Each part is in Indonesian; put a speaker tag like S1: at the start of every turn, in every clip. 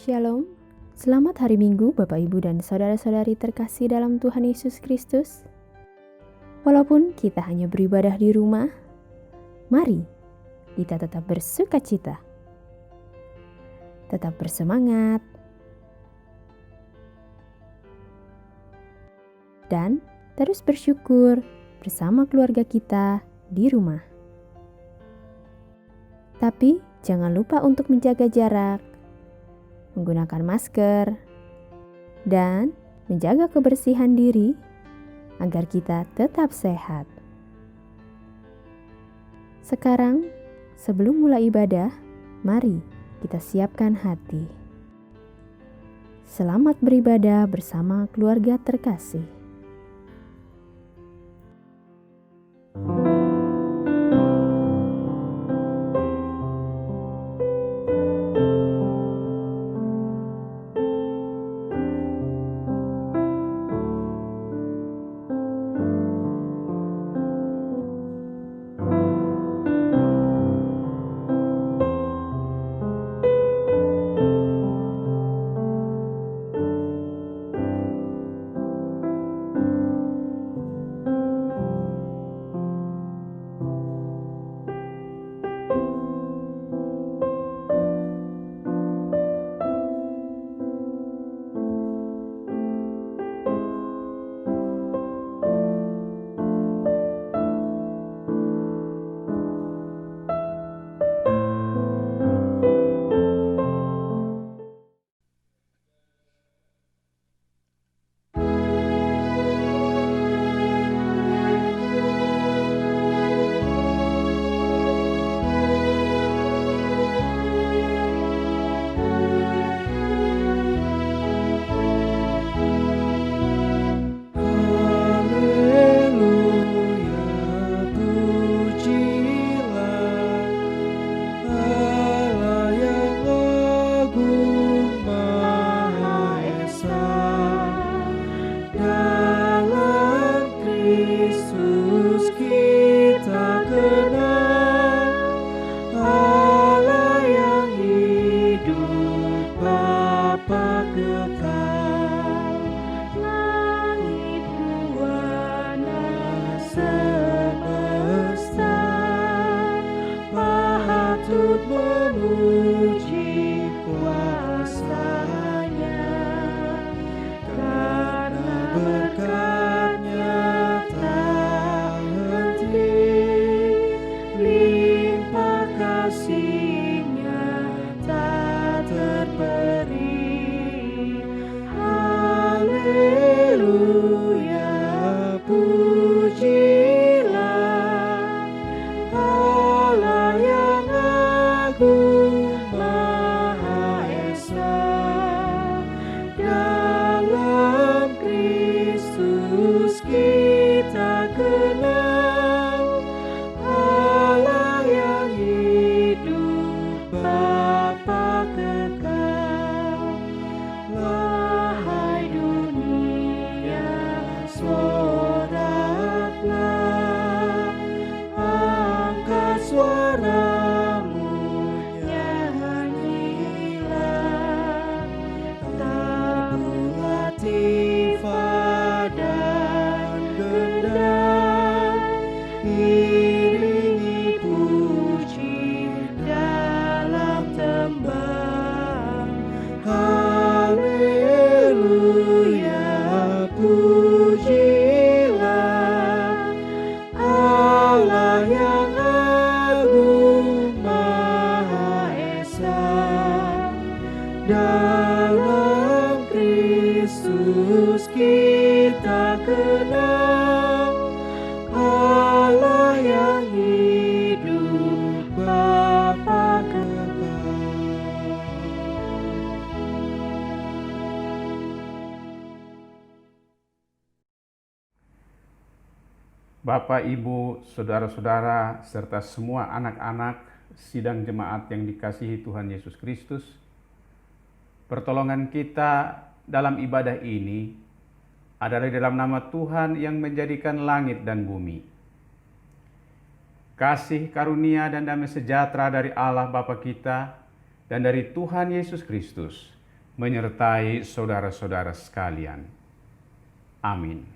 S1: Shalom. Selamat hari Minggu Bapak Ibu dan saudara-saudari terkasih dalam Tuhan Yesus Kristus. Walaupun kita hanya beribadah di rumah, mari kita tetap bersuka cita, tetap bersemangat, dan terus bersyukur bersama keluarga kita di rumah. Tapi jangan lupa untuk menjaga jarak, menggunakan masker, dan menjaga kebersihan diri agar kita tetap sehat. Sekarang, sebelum mulai ibadah, mari kita siapkan hati. Selamat beribadah bersama keluarga terkasih.
S2: Dalam Kristus kita kenal Allah yang hidup, Bapa kekal.
S3: Bapak, Ibu, saudara-saudara, serta semua anak-anak sidang jemaat yang dikasihi Tuhan Yesus Kristus, pertolongan kita dalam ibadah ini adalah dalam nama Tuhan yang menjadikan langit dan bumi. Kasih karunia dan damai sejahtera dari Allah Bapa kita dan dari Tuhan Yesus Kristus menyertai saudara-saudara sekalian. Amin.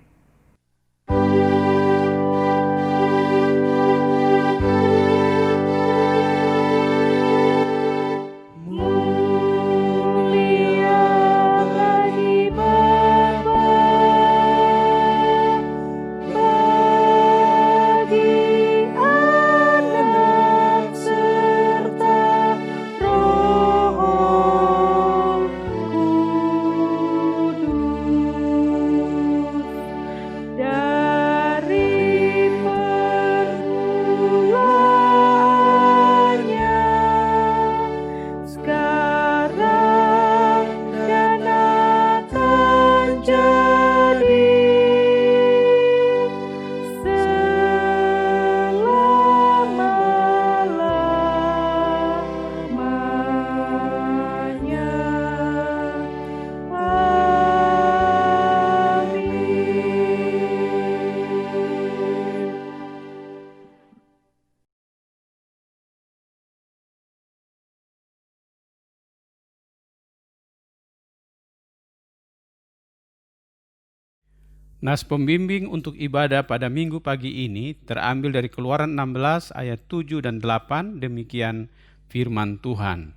S3: Nas pembimbing untuk ibadah pada minggu pagi ini terambil dari Keluaran 16 ayat 7 dan 8, demikian firman Tuhan.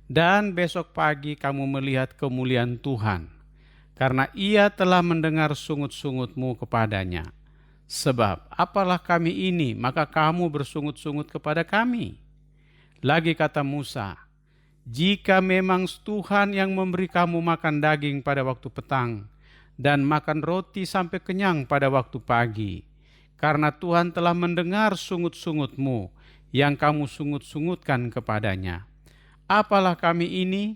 S3: Dan besok pagi kamu melihat kemuliaan Tuhan, karena Ia telah mendengar sungut-sungutmu kepadanya. Sebab apalah kami ini, maka kamu bersungut-sungut kepada kami. Lagi kata Musa, jika memang Tuhan yang memberi kamu makan daging pada waktu petang, dan makan roti sampai kenyang pada waktu pagi, karena Tuhan telah mendengar sungut-sungutmu yang kamu sungut-sungutkan kepadanya. Apalah kami ini?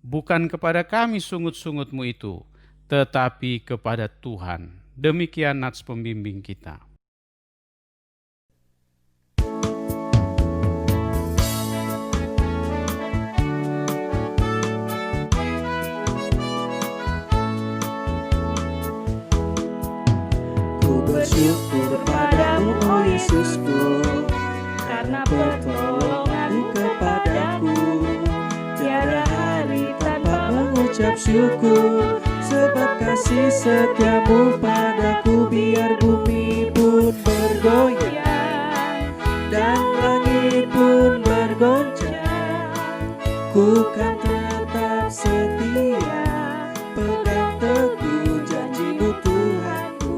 S3: Bukan kepada kami sungut-sungutmu itu, tetapi kepada Tuhan. Demikian nats pembimbing kita.
S2: Bersyukur padamu, oh Yesusku, karena pertolonganmu kepadaku. Tiada hari tanpa mengucap syukur, sebab kasih setiamu padaku. Biar bumi pun bergoyang dan langit pun bergoncang, ku kan tetap setia, pegang teguh janjimu Tuhanku.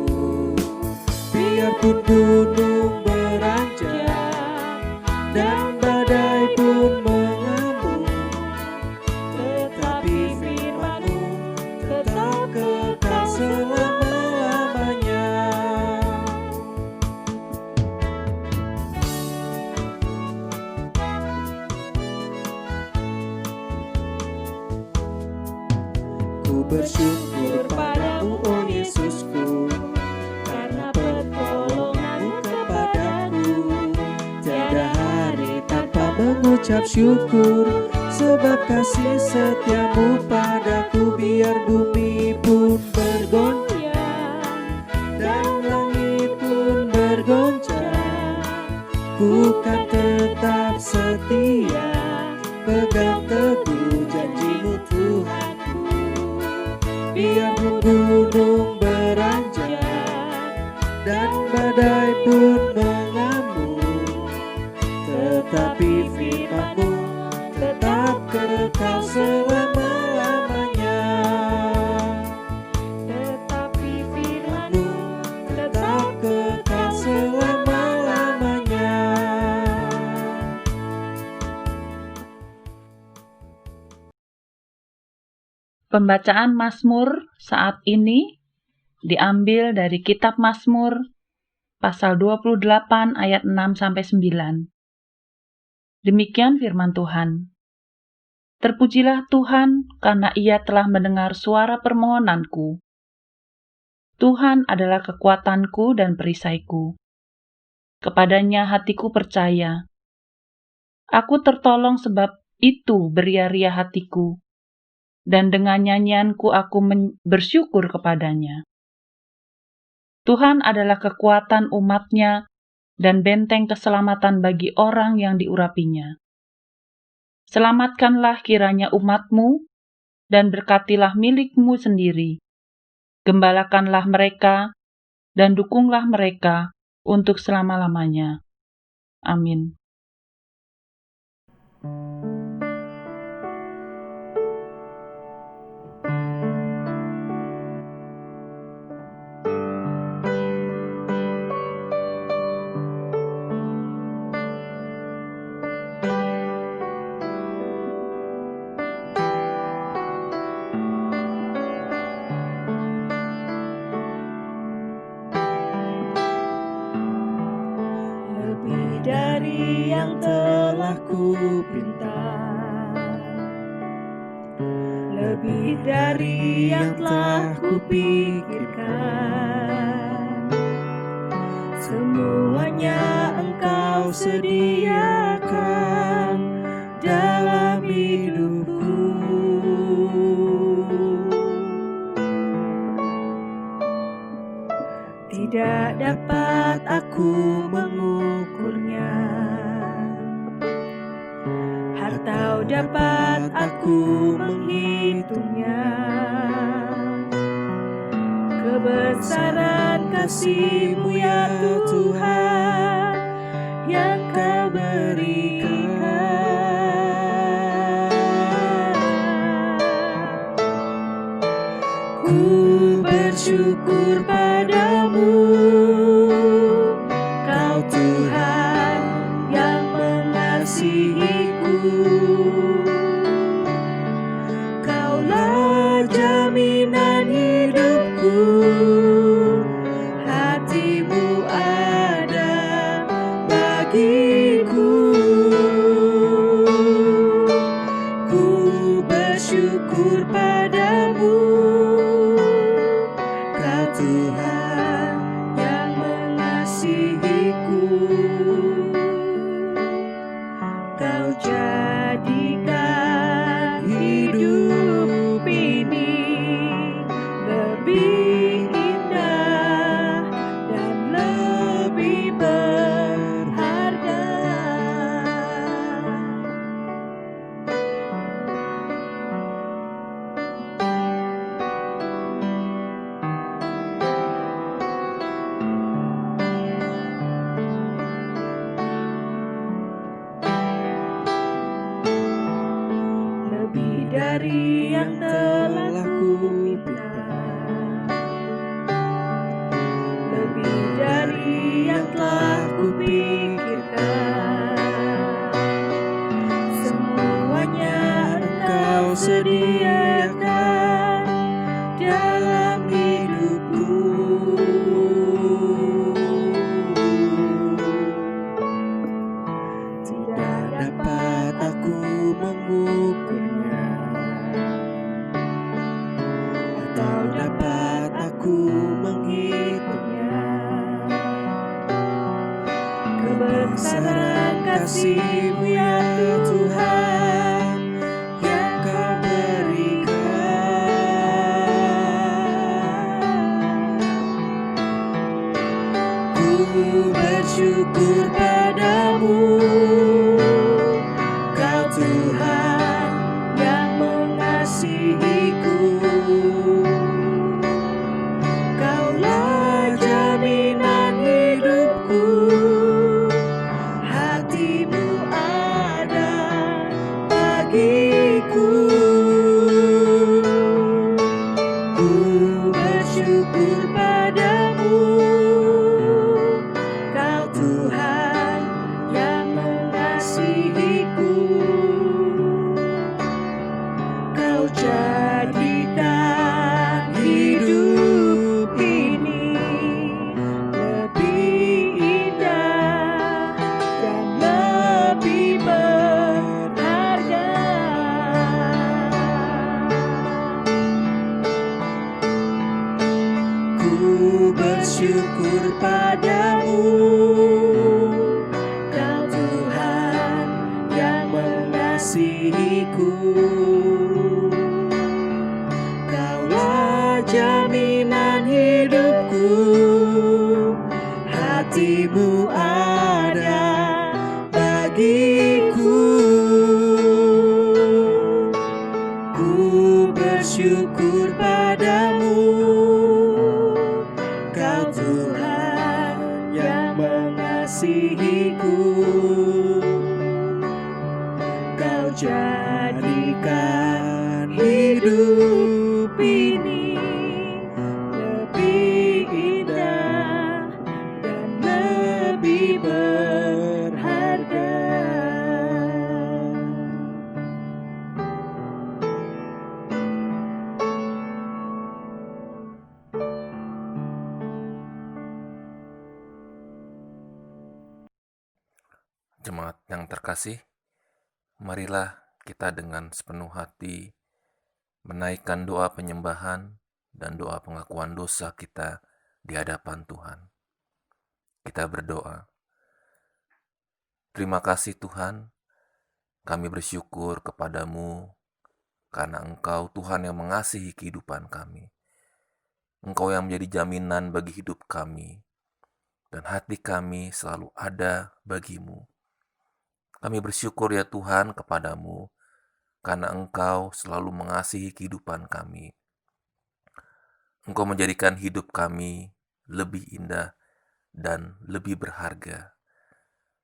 S2: Biarpun gunung beranjak dan badai pun mengamuk, tetapi firman-Mu tetap kekal selama-lamanya. Ku bersyukur padamu, oh Yesusku, karena pertolonganmu kepadaku. Tiada hari tanpa mengucap syukur, sebab kasih setiamu padaku. Biar bumi pun bergoyang dan langit pun bergoncang, ku kan tetap setia, pegang teguh janjimu Tuhanku. Biarpun gunung beranjak dan badai pun mengamuk, tetapi firman-Mu tetap kekal selama-lamanya. Tetapi firman-Mu tetap kekal selama-lamanya.
S4: Pembacaan Mazmur saat ini diambil dari kitab Mazmur pasal 28 ayat 6-9. Demikian firman Tuhan. Terpujilah Tuhan karena Ia telah mendengar suara permohonanku. Tuhan adalah kekuatanku dan perisaiku. Kepadanya hatiku percaya. Aku tertolong sebab itu beria-ria hatiku, dan dengan nyanyianku aku bersyukur kepadanya. Tuhan adalah kekuatan umat-Nya dan benteng keselamatan bagi orang yang diurapinya. Selamatkanlah kiranya umat-Mu dan berkatilah milik-Mu sendiri. Gembalakanlah mereka dan dukunglah mereka untuk selama-lamanya. Amin.
S2: Lebih dari yang telah kupinta, lebih dari yang telah kupikirkan, semuanya Engkau sediakan dalam hidupku. Tidak dapat aku mengukurnya, atau dapat aku menghitungnya. Kebesaran kasih-Mu ya Tuhan yang Kau berikan. Ku bersyukur padamu, Kau Tuhan yang mengasihiku. Kaulah jaminan hidupku, hati-Mu ada bagiku. Ku bersyukur padamu, Kau Tuhan yang mengasihiku. Kau jadikan hidup ini lebih indah dan lebih berharga. Lebih dari yang telah kupinta, lebih dari yang telah kupikirkan, semuanya Engkau sediakan dalam hidupku. Tidak dapat aku mengukurnya, atau dapat aku menghitungnya. Kebesaran kasih-Mu ya Tuhan yang Kau berikan. Ku bersyukur padamu, Kau Tuhan yang mengasihiku. Kaulah jaminan hidupku, hati-Mu ada bagiku. Ku bersyukur padamu, Kau Tuhan yang mengasihiku. Kau jadikan hidup ini lebih indah dan lebih berharga. Ku bersyukur padamu, Kau Tuhan yang mengasihiku. Kaulah jaminan hidupku, hati-Mu ada bagiku. Ku
S5: Jemaat yang terkasih, marilah kita dengan sepenuh hati menaikkan doa penyembahan dan doa pengakuan dosa kita di hadapan Tuhan. Kita berdoa. Terima kasih Tuhan, kami bersyukur kepadamu karena Engkau Tuhan yang mengasihi kehidupan kami. Engkau yang menjadi jaminan bagi hidup kami, dan hati kami selalu ada bagimu. Kami bersyukur ya Tuhan kepadamu, karena Engkau selalu mengasihi kehidupan kami. Engkau menjadikan hidup kami lebih indah dan lebih berharga.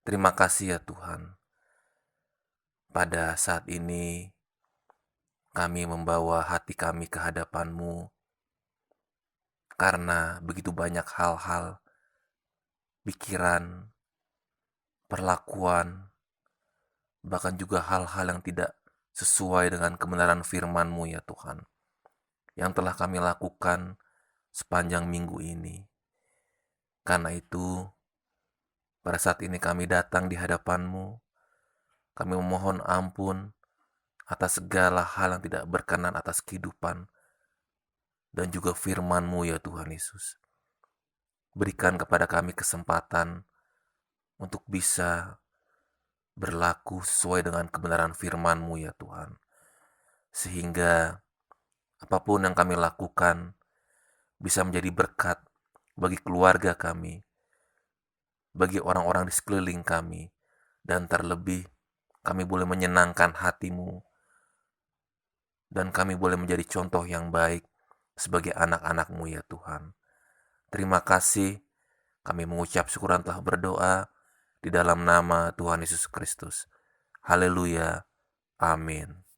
S5: Terima kasih ya Tuhan. Pada saat ini, kami membawa hati kami ke hadapan-Mu, karena begitu banyak hal-hal, pikiran, perlakuan, bahkan juga hal-hal yang tidak sesuai dengan kebenaran firman-Mu ya Tuhan, yang telah kami lakukan sepanjang minggu ini. Karena itu, pada saat ini kami datang di hadapan-Mu, kami memohon ampun atas segala hal yang tidak berkenan atas kehidupan dan juga firman-Mu ya Tuhan Yesus. Berikan kepada kami kesempatan untuk bisa berlaku sesuai dengan kebenaran firman-Mu ya Tuhan. Sehingga apapun yang kami lakukan bisa menjadi berkat bagi keluarga kami, bagi orang-orang di sekeliling kami, dan terlebih kami boleh menyenangkan hati-Mu, dan kami boleh menjadi contoh yang baik sebagai anak-anak-Mu ya Tuhan. Terima kasih, kami mengucap syukur dan telah berdoa di dalam nama Tuhan Yesus Kristus. Haleluya. Amin.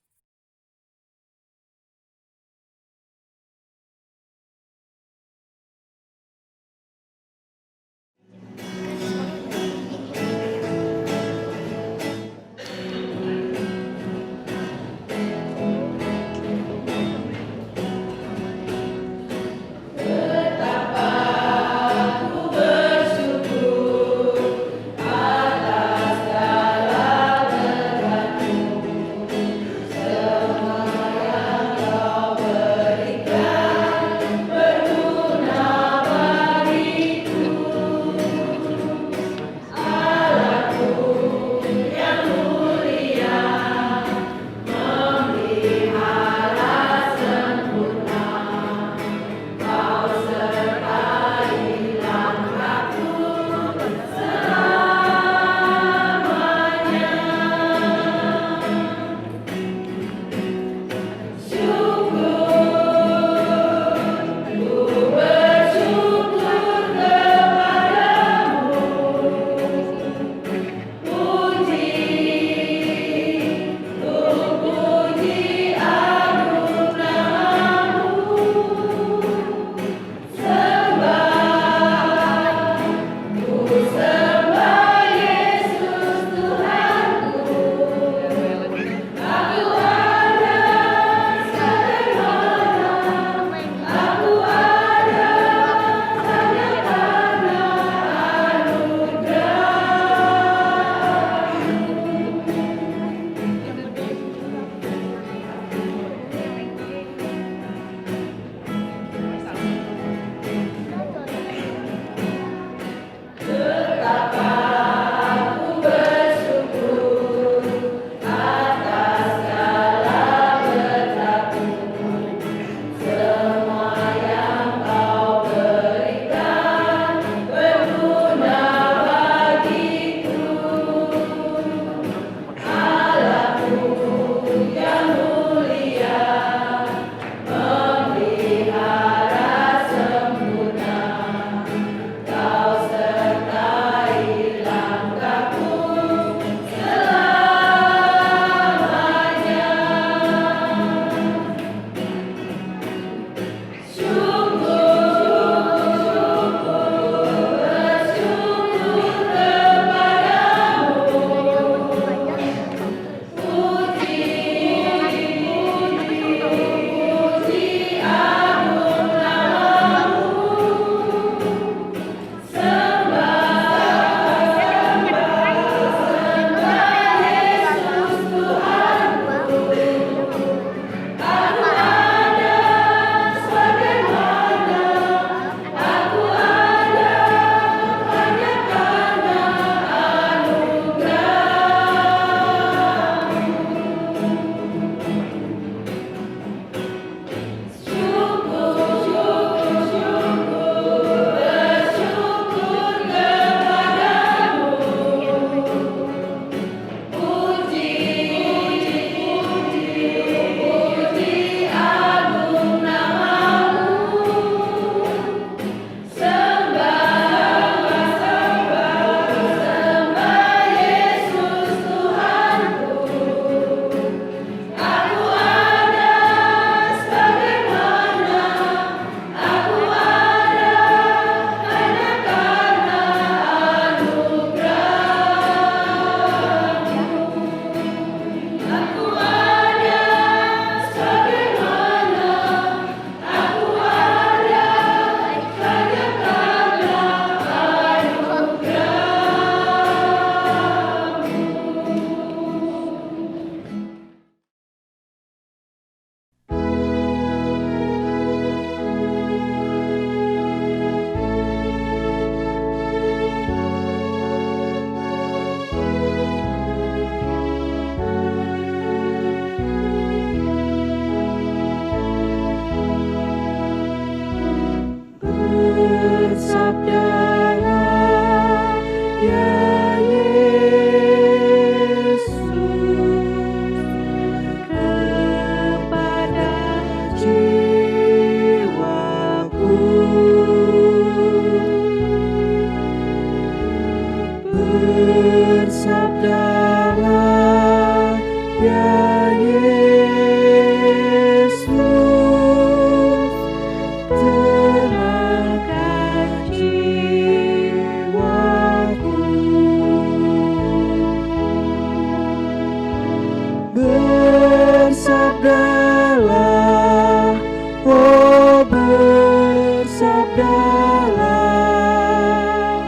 S2: bersabdalah,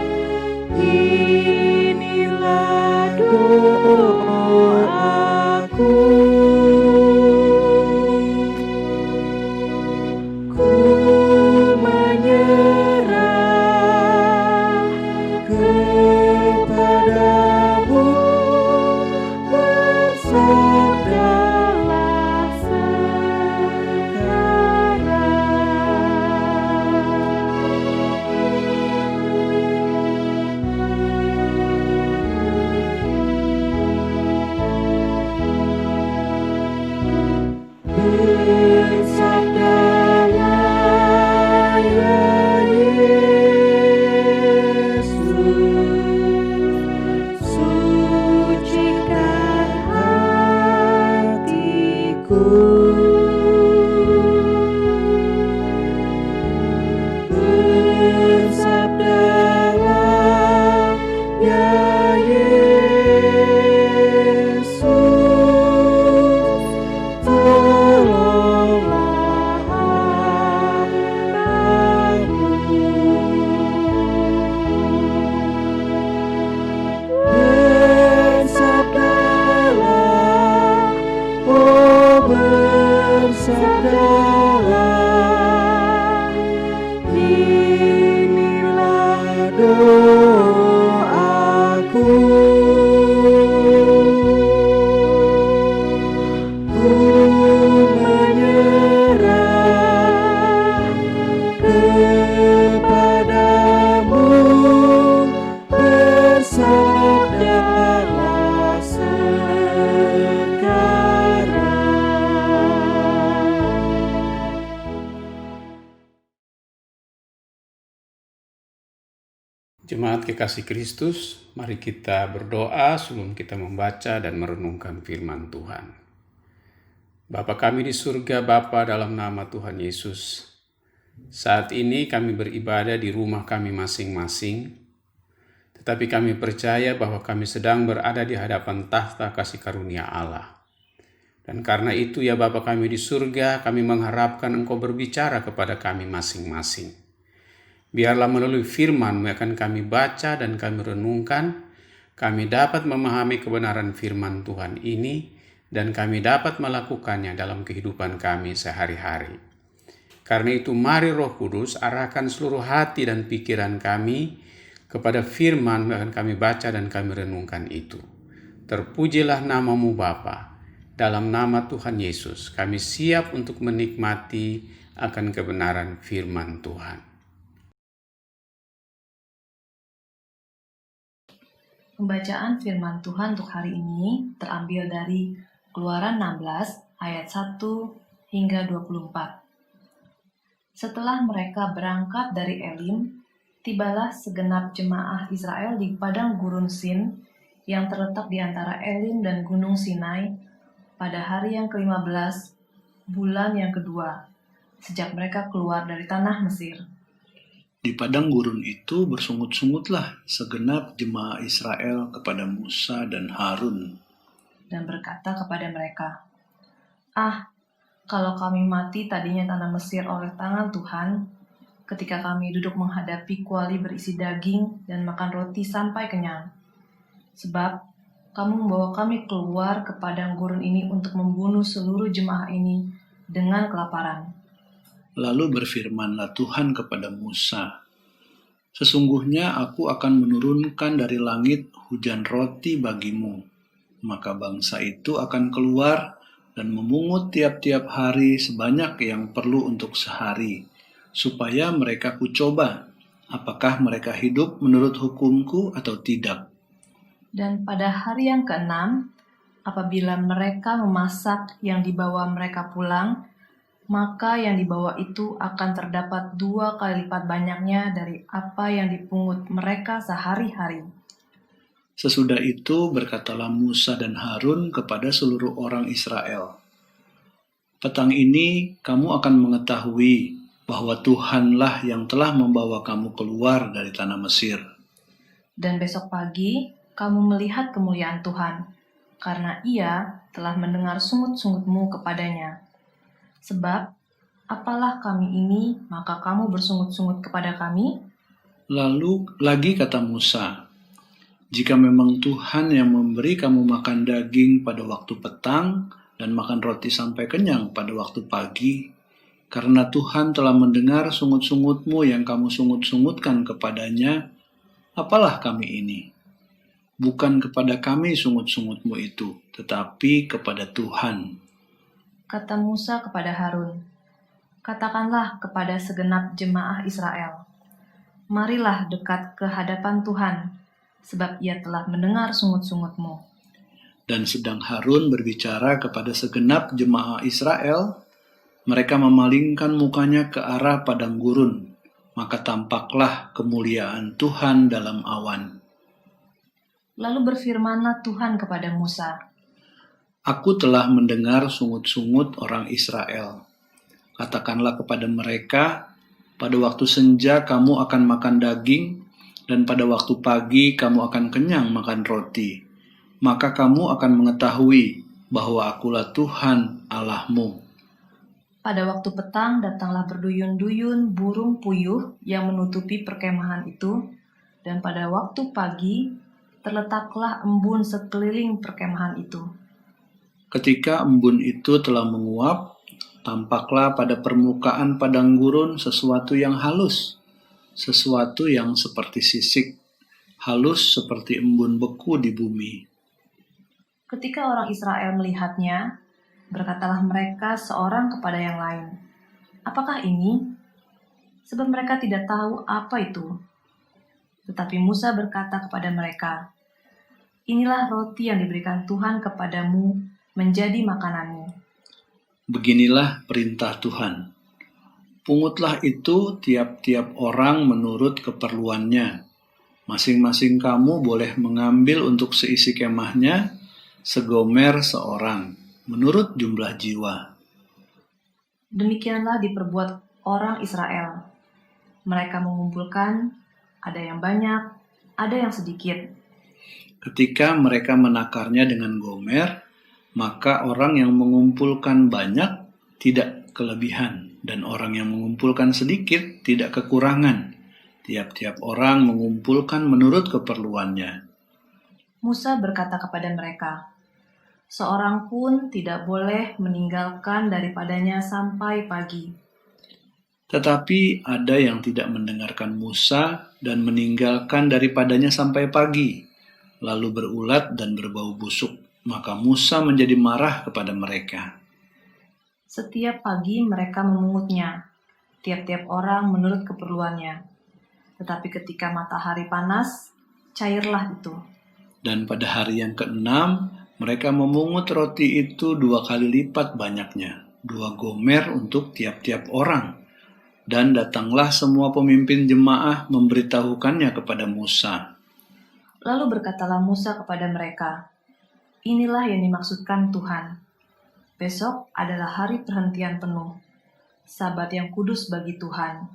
S2: inilah doaku. Ku menyerah kepadamu, bersabdalah sekarang. Bersabdalah ya Yesus, sucikan hatiku. Bersabdalah ya Yesus, tolonglah hambamu. Bersabdalah, oh bersabdalah, inilah doaku. Ku menyerah kepadamu, bersabdalah sekarang.
S3: Jemaat kekasih Kristus, mari kita berdoa sebelum kita membaca dan merenungkan firman Tuhan. Bapa kami di surga, Bapa, dalam nama Tuhan Yesus, saat ini kami beribadah di rumah kami masing-masing, tetapi kami percaya bahwa kami sedang berada di hadapan tahta kasih karunia Allah. Dan karena itu ya Bapa kami di surga, kami mengharapkan Engkau berbicara kepada kami masing-masing. Biarlah melalui firman-Mu yang akan kami baca dan kami renungkan, kami dapat memahami kebenaran firman Tuhan ini, dan kami dapat melakukannya dalam kehidupan kami sehari-hari. Karena itu mari Roh Kudus arahkan seluruh hati dan pikiran kami kepada firman yang akan kami baca dan kami renungkan itu. Terpujilah nama-Mu Bapa. Dalam nama Tuhan Yesus, kami siap untuk menikmati akan kebenaran firman Tuhan.
S6: Pembacaan firman Tuhan untuk hari ini terambil dari Keluaran 16 ayat 1 hingga 24. Setelah mereka berangkat dari Elim, tibalah segenap jemaah Israel di padang gurun Sin yang terletak di antara Elim dan Gunung Sinai pada hari yang ke-15 bulan yang kedua sejak mereka keluar dari tanah Mesir.
S7: Di padang gurun itu bersungut-sungutlah segenap jemaah Israel kepada Musa dan Harun.
S6: Dan berkata kepada mereka, "Ah, kalau kami mati tadinya tanah Mesir oleh tangan Tuhan, ketika kami duduk menghadapi kuali berisi daging dan makan roti sampai kenyang. Sebab kamu membawa kami keluar ke padang gurun ini untuk membunuh seluruh jemaah ini dengan kelaparan."
S7: Lalu berfirmanlah Tuhan kepada Musa, "Sesungguhnya aku akan menurunkan dari langit hujan roti bagimu, maka bangsa itu akan keluar dan memungut tiap-tiap hari sebanyak yang perlu untuk sehari, supaya mereka kucoba, apakah mereka hidup menurut hukumku atau tidak."
S6: Dan pada hari yang ke-6, apabila mereka memasak yang dibawa mereka pulang, maka yang dibawa itu akan terdapat 2 kali lipat banyaknya dari apa yang dipungut mereka sehari-hari.
S7: Sesudah itu berkatalah Musa dan Harun kepada seluruh orang Israel, "Petang ini kamu akan mengetahui bahwa Tuhanlah yang telah membawa kamu keluar dari tanah Mesir.
S6: Dan besok pagi kamu melihat kemuliaan Tuhan, karena Ia telah mendengar sungut-sungutmu kepadanya. Sebab Apalah kami ini, maka kamu bersungut-sungut kepada kami?
S7: Lalu lagi kata Musa, jika memang Tuhan yang memberi kamu makan daging pada waktu petang dan makan roti sampai kenyang pada waktu pagi, karena Tuhan telah mendengar sungut-sungutmu yang kamu sungut-sungutkan kepadanya, apalah kami ini? Bukan kepada kami sungut-sungutmu itu, tetapi kepada Tuhan.
S6: Kata Musa kepada Harun, katakanlah kepada segenap jemaah Israel, marilah dekat ke hadapan Tuhan, sebab ia telah mendengar sungut-sungutmu.
S7: Dan sedang Harun berbicara kepada segenap jemaah Israel, mereka memalingkan mukanya ke arah padang gurun, maka tampaklah kemuliaan Tuhan dalam awan.
S6: Lalu berfirmanlah Tuhan kepada Musa,
S7: Aku telah mendengar sungut-sungut orang Israel. Katakanlah kepada mereka, pada waktu senja kamu akan makan daging, dan pada waktu pagi kamu akan kenyang makan roti. Maka kamu akan mengetahui bahwa akulah Tuhan Allahmu.
S6: pada waktu petang datanglah berduyun-duyun burung puyuh yang menutupi perkemahan itu, dan pada waktu pagi terletaklah embun sekeliling perkemahan itu.
S7: Ketika embun itu telah menguap, tampaklah pada permukaan padang gurun sesuatu yang halus, sesuatu yang seperti sisik, halus seperti embun beku di bumi.
S6: Ketika orang Israel melihatnya, berkatalah mereka seorang kepada yang lain, "Apakah ini?" Sebab mereka tidak tahu apa itu. Tetapi Musa berkata kepada mereka, "Inilah roti yang diberikan Tuhan kepadamu menjadi makananmu."
S7: Beginilah perintah Tuhan. Pungutlah itu tiap-tiap orang menurut keperluannya. Masing-masing kamu boleh mengambil untuk seisi kemahnya segomer seorang, menurut jumlah jiwa.
S6: Demikianlah diperbuat orang Israel. Mereka mengumpulkan, ada yang banyak, ada yang sedikit.
S7: Ketika mereka menakarnya dengan gomer, maka orang yang mengumpulkan banyak tidak kelebihan, dan orang yang mengumpulkan sedikit tidak kekurangan. Tiap-tiap orang mengumpulkan menurut keperluannya.
S6: Musa berkata kepada mereka, "Seorang pun tidak boleh meninggalkan daripadanya sampai pagi."
S7: Tetapi ada yang tidak mendengarkan Musa dan meninggalkan daripadanya sampai pagi, lalu berulat dan berbau busuk. Maka Musa menjadi marah kepada mereka.
S6: Setiap pagi mereka memungutnya, tiap-tiap orang menurut keperluannya. Tetapi ketika matahari panas, cairlah itu.
S7: Dan pada hari yang ke-6, mereka memungut roti itu 2 kali lipat banyaknya, 2 gomer untuk tiap-tiap orang. Dan datanglah semua pemimpin jemaah memberitahukannya kepada Musa.
S6: Lalu berkatalah Musa kepada mereka, "Inilah yang dimaksudkan Tuhan. Besok adalah hari perhentian penuh, Sabat yang kudus bagi Tuhan.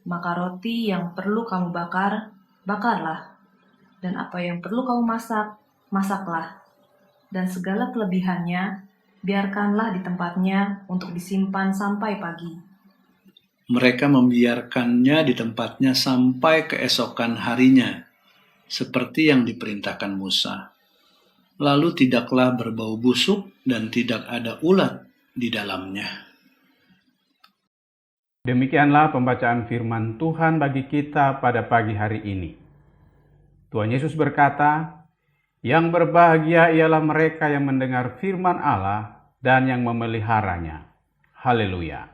S6: Maka roti yang perlu kamu bakar, bakarlah. Dan apa yang perlu kamu masak, masaklah. Dan segala kelebihannya, biarkanlah di tempatnya untuk disimpan sampai pagi."
S7: Mereka membiarkannya di tempatnya sampai keesokan harinya, seperti yang diperintahkan Musa. Lalu tidaklah berbau busuk dan tidak ada ulat di dalamnya.
S3: Demikianlah pembacaan firman Tuhan bagi kita pada pagi hari ini. Tuhan Yesus berkata, "Yang berbahagia ialah mereka yang mendengar firman Allah dan yang memeliharanya." Haleluya.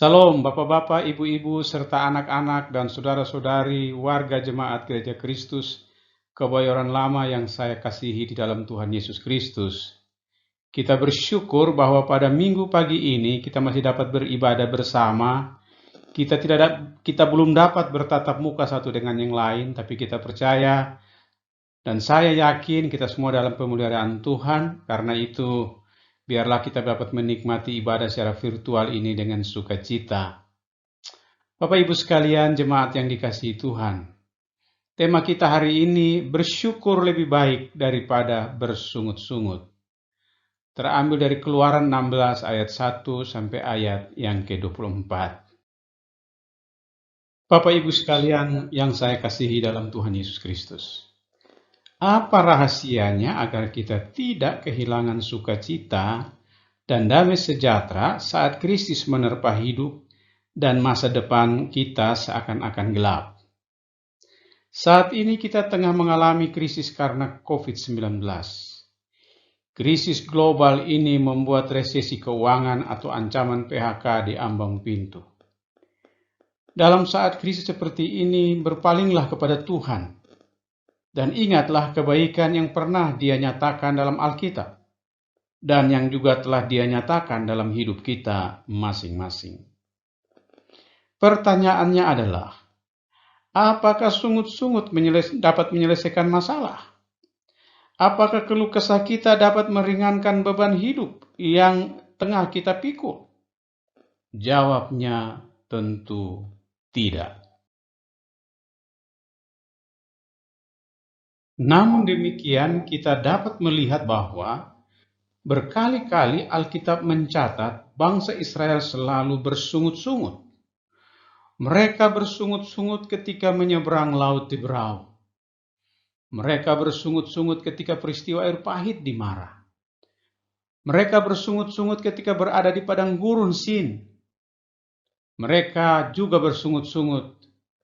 S3: Salam Bapak-Bapak, Ibu-Ibu, serta anak-anak dan saudara-saudari warga Jemaat Gereja Kristus Kebayoran Lama yang saya kasihi di dalam Tuhan Yesus Kristus. Kita bersyukur bahwa pada minggu pagi ini kita masih dapat beribadah bersama kita belum dapat bertatap muka satu dengan yang lain, tapi kita percaya dan saya yakin kita semua dalam pemeliharaan Tuhan. Karena itu, biarlah kita dapat menikmati ibadah secara virtual ini dengan sukacita. Bapak Ibu sekalian, jemaat yang dikasihi Tuhan, tema kita hari ini, bersyukur lebih baik daripada bersungut-sungut. Terambil dari Keluaran 16 ayat 1 sampai ayat yang ke-24. Bapak Ibu sekalian yang saya kasihi dalam Tuhan Yesus Kristus, apa rahasianya agar kita tidak kehilangan sukacita dan damai sejahtera saat Kristus menerpa hidup dan masa depan kita seakan-akan gelap? Saat ini kita tengah mengalami krisis karena COVID-19. Krisis global ini membuat resesi keuangan atau ancaman PHK di ambang pintu. Dalam saat krisis seperti ini, berpalinglah kepada Tuhan dan ingatlah kebaikan yang pernah Dia nyatakan dalam Alkitab dan yang juga telah Dia nyatakan dalam hidup kita masing-masing. Pertanyaannya adalah, apakah sungut-sungut dapat menyelesaikan masalah? Apakah keluh kesah kita dapat meringankan beban hidup yang tengah kita pikul? Jawabnya tentu tidak. Namun demikian, kita dapat melihat bahwa berkali-kali Alkitab mencatat bangsa Israel selalu bersungut-sungut. Mereka bersungut-sungut ketika menyeberang Laut Tiberau. Mereka bersungut-sungut ketika peristiwa air pahit di Mara. Mereka bersungut-sungut ketika berada di padang gurun Sin. Mereka juga bersungut-sungut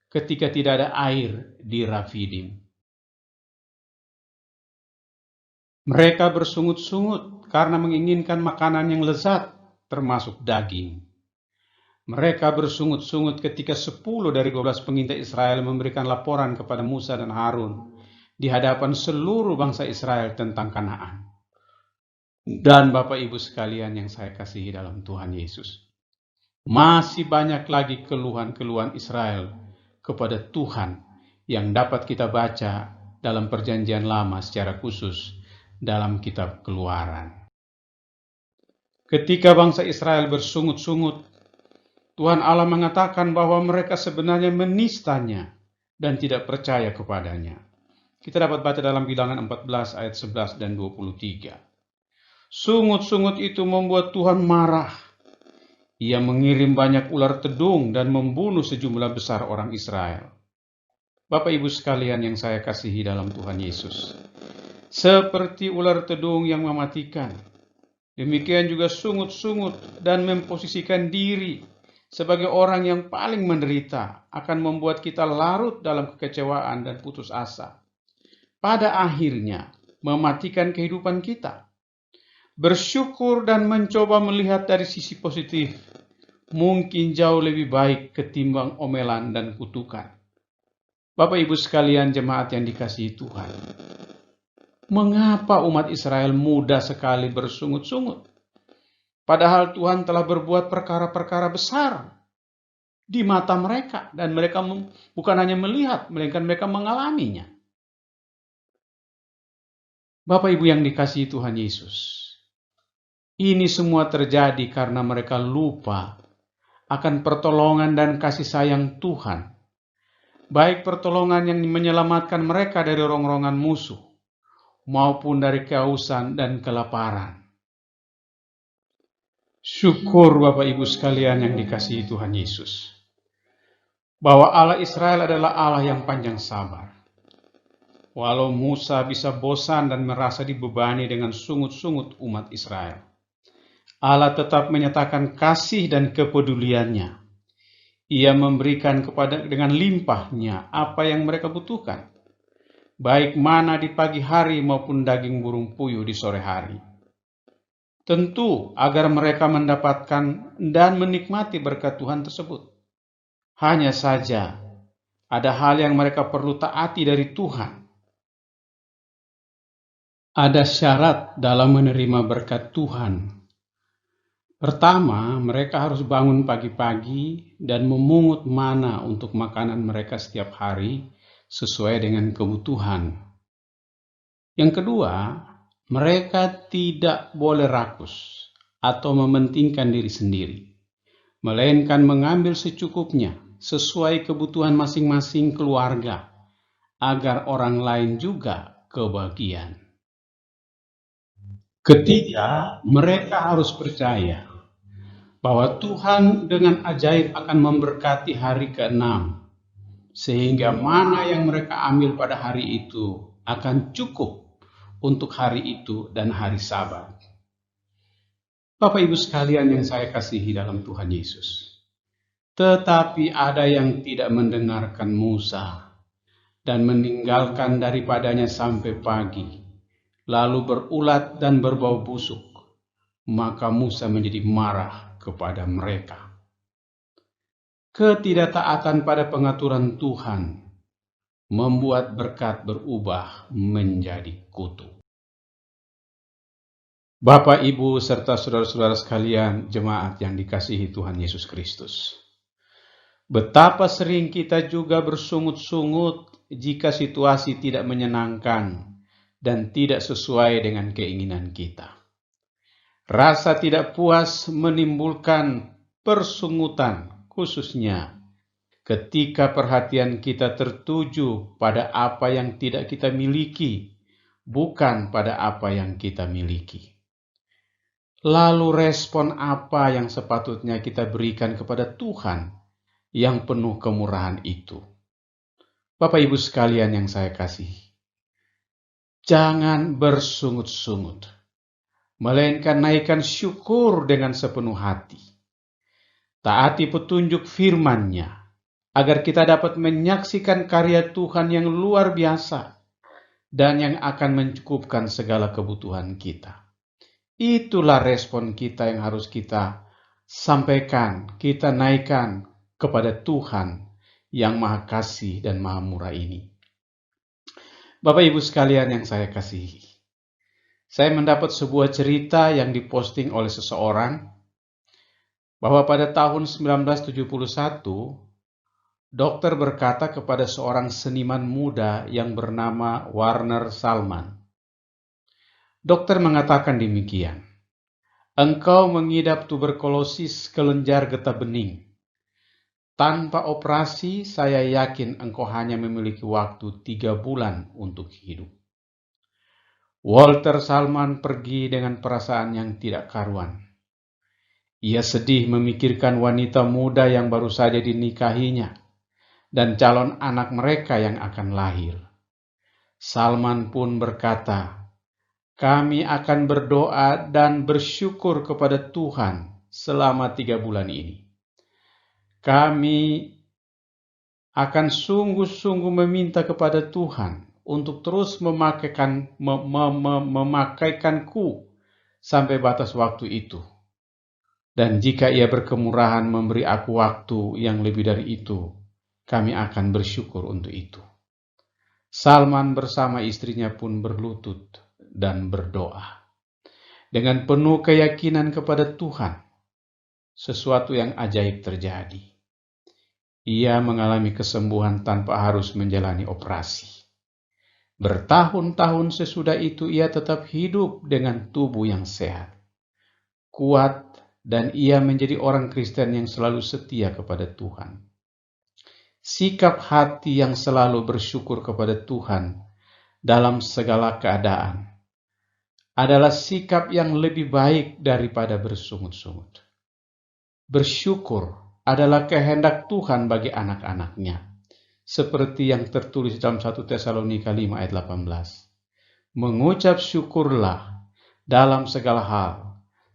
S3: ketika tidak ada air di Rafidim. Mereka bersungut-sungut karena menginginkan makanan yang lezat, termasuk daging. Mereka bersungut-sungut ketika 10 dari 12 pengintai Israel memberikan laporan kepada Musa dan Harun di hadapan seluruh bangsa Israel tentang Kanaan. Dan Bapak Ibu sekalian yang saya kasihi dalam Tuhan Yesus, masih banyak lagi keluhan-keluhan Israel kepada Tuhan yang dapat kita baca dalam Perjanjian Lama secara khusus dalam kitab Keluaran. Ketika bangsa Israel bersungut-sungut, Tuhan Allah mengatakan bahwa mereka sebenarnya menistanya dan tidak percaya kepadanya. Kita dapat baca dalam Bilangan 14 ayat 11 dan 23. Sungut-sungut itu membuat Tuhan marah. Ia mengirim banyak ular tedung dan membunuh sejumlah besar orang Israel. Bapak Ibu sekalian yang saya kasihi dalam Tuhan Yesus, seperti ular tedung yang mematikan, demikian juga sungut-sungut dan memposisikan diri sebagai orang yang paling menderita akan membuat kita larut dalam kekecewaan dan putus asa. Pada akhirnya mematikan kehidupan kita. Bersyukur dan mencoba melihat dari sisi positif mungkin jauh lebih baik ketimbang omelan dan kutukan. Bapak Ibu sekalian jemaat yang dikasihi Tuhan, mengapa umat Israel mudah sekali bersungut-sungut? Padahal Tuhan telah berbuat perkara-perkara besar di mata mereka dan mereka bukan hanya melihat, melainkan mereka mengalaminya. Bapak Ibu yang dikasihi Tuhan Yesus, ini semua terjadi karena mereka lupa akan pertolongan dan kasih sayang Tuhan, baik pertolongan yang menyelamatkan mereka dari rongrongan musuh, maupun dari kehausan dan kelaparan. Syukur Bapak Ibu sekalian yang dikasihi Tuhan Yesus, bahwa Allah Israel adalah Allah yang panjang sabar. Walau Musa bisa bosan dan merasa dibebani dengan sungut-sungut umat Israel, Allah tetap menyatakan kasih dan kepeduliannya. Ia memberikan dengan limpahnya apa yang mereka butuhkan, baik mana di pagi hari maupun daging burung puyuh di sore hari. Tentu agar mereka mendapatkan dan menikmati berkat Tuhan tersebut. Hanya saja ada hal yang mereka perlu taati dari Tuhan. Ada syarat dalam menerima berkat Tuhan. Pertama, mereka harus bangun pagi-pagi dan memungut mana untuk makanan mereka setiap hari sesuai dengan kebutuhan. Yang kedua, mereka tidak boleh rakus atau mementingkan diri sendiri, melainkan mengambil secukupnya sesuai kebutuhan masing-masing keluarga, agar orang lain juga kebagian. Ketiga, mereka harus percaya bahwa Tuhan dengan ajaib akan memberkati hari ke-6, sehingga mana yang mereka ambil pada hari itu akan cukup untuk hari itu dan hari Sabat. Bapak Ibu sekalian yang saya kasihi dalam Tuhan Yesus, tetapi ada yang tidak mendengarkan Musa dan meninggalkan daripadanya sampai pagi, lalu berulat dan berbau busuk. Maka Musa menjadi marah kepada mereka. Ketidaktaatan pada pengaturan Tuhan membuat berkat berubah menjadi kutuk. Bapak, Ibu, serta saudara-saudara sekalian, jemaat yang dikasihi Tuhan Yesus Kristus. Betapa sering kita juga bersungut-sungut jika situasi tidak menyenangkan dan tidak sesuai dengan keinginan kita. Rasa tidak puas menimbulkan persungutan, khususnya ketika perhatian kita tertuju pada apa yang tidak kita miliki, bukan pada apa yang kita miliki. Lalu respon apa yang sepatutnya kita berikan kepada Tuhan yang penuh kemurahan itu? Bapak Ibu sekalian yang saya kasihi, jangan bersungut-sungut, melainkan naikkan syukur dengan sepenuh hati. Taati petunjuk firman-Nya, agar kita dapat menyaksikan karya Tuhan yang luar biasa dan yang akan mencukupkan segala kebutuhan kita. Itulah respon kita yang harus kita sampaikan, kita naikkan kepada Tuhan yang Maha Kasih dan Maha Murah ini. Bapak Ibu sekalian yang saya kasihi, saya mendapat sebuah cerita yang diposting oleh seseorang bahwa pada tahun 1971, dokter berkata kepada seorang seniman muda yang bernama Warner Salman. Dokter mengatakan demikian, "Engkau mengidap tuberkulosis kelenjar getah bening. Tanpa operasi, saya yakin engkau hanya memiliki waktu 3 bulan untuk hidup." Walter Salman pergi dengan perasaan yang tidak karuan. Ia sedih memikirkan wanita muda yang baru saja dinikahinya dan calon anak mereka yang akan lahir. Salman pun berkata, "Kami akan berdoa dan bersyukur kepada Tuhan selama 3 bulan ini. Kami akan sungguh-sungguh meminta kepada Tuhan untuk terus memakaikanku sampai batas waktu itu. Dan jika Ia berkemurahan memberi aku waktu yang lebih dari itu, kami akan bersyukur untuk itu." Salman bersama istrinya pun berlutut dan berdoa. Dengan penuh keyakinan kepada Tuhan, sesuatu yang ajaib terjadi. Ia mengalami kesembuhan tanpa harus menjalani operasi. Bertahun-tahun sesudah itu ia tetap hidup dengan tubuh yang sehat, kuat, dan ia menjadi orang Kristen yang selalu setia kepada Tuhan. Sikap hati yang selalu bersyukur kepada Tuhan dalam segala keadaan adalah sikap yang lebih baik daripada bersungut-sungut. Bersyukur adalah kehendak Tuhan bagi anak-anak-Nya, seperti yang tertulis dalam 1 Tesalonika 5 ayat 18. Mengucap syukurlah dalam segala hal,